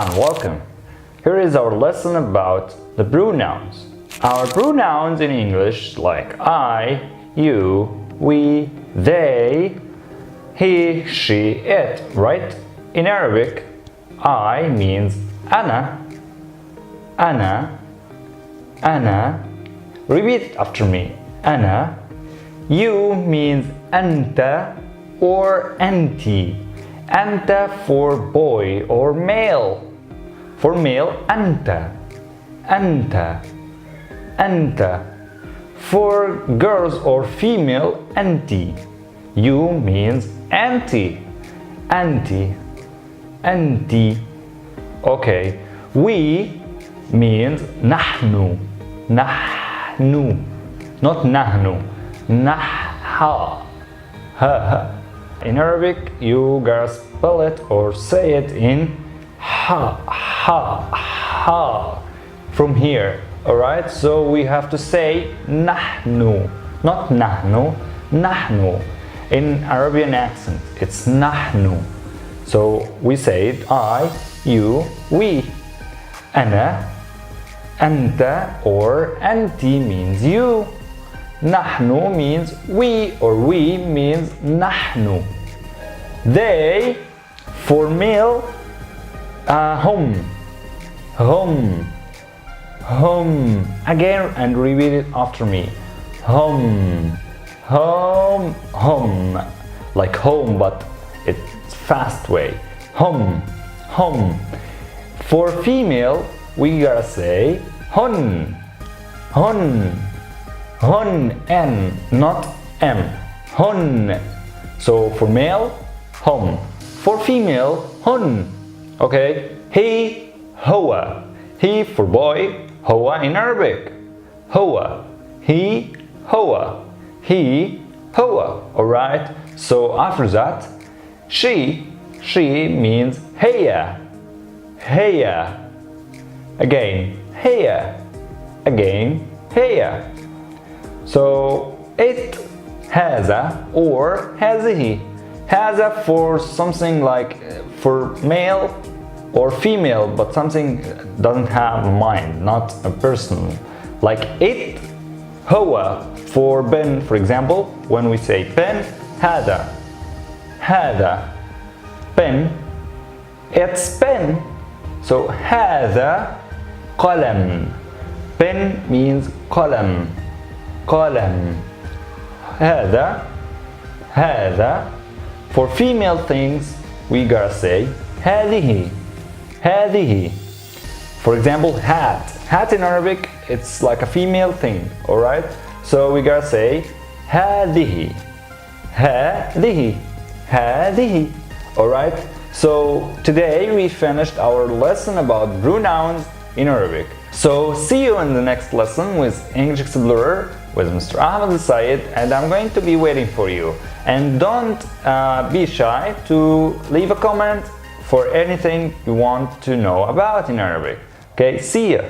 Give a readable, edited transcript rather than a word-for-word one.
and welcome. Here is our lesson about the pronouns. Our pronouns in English like I, you, we, they, he, she, it, right? In Arabic, I means أنا, أنا, أنا. Repeat after me. أنا. You means أنت or أنتِ. أنت for boy or male. For male, أنت, أنت, أنت. For girls or female, أنتِ. You means أنتِ, أنتِ, أنتِ. Okay. We means نحن, نحن. Not نحن. نحا. In Arabic, you gotta spell it or say it in ha, ha, ha. From here, alright? So we have to say نحن, not نحن, نحن. In Arabian accent, it's نحن. So we say it I, you, we. أنا, أنت or أنتِ means you. نحن means we or we means نحن. They for male, هم, هم, هم. Again and repeat it after me. هم, هم, هم. Like home but it's fast way. Hum, hum. For female, we gotta say hun, hun, hun, n, not m. Hun. So for male, hum. For female, hun. Okay. He, هو. He for boy, هو in Arabic. هو. He, هو. He, هو. Alright. So after that, she means هي, هي. Again, هي. Again, هي. So it, هذا or هذه. هذا for something like for male or female, but something doesn't have a mind, not a person. Like it, هو for pen, for example, when we say pen, هذا, هذا. Pen, it's pen. So هذا قلم. Pen means قلم, قلم. هذا, هذا. For female things, we gotta say هذه, هذه. For example, hat. Hat in Arabic, it's like a female thing, alright? So we gotta say هذه, هذه, هذه. Alright? So today we finished our lesson about pronouns in Arabic. So see you in the next lesson with English Explorer with Mr. Ahmed Al-Sayed, and I'm going to be waiting for you. And don't be shy to leave a comment for anything you want to know about in Arabic. Okay, see ya!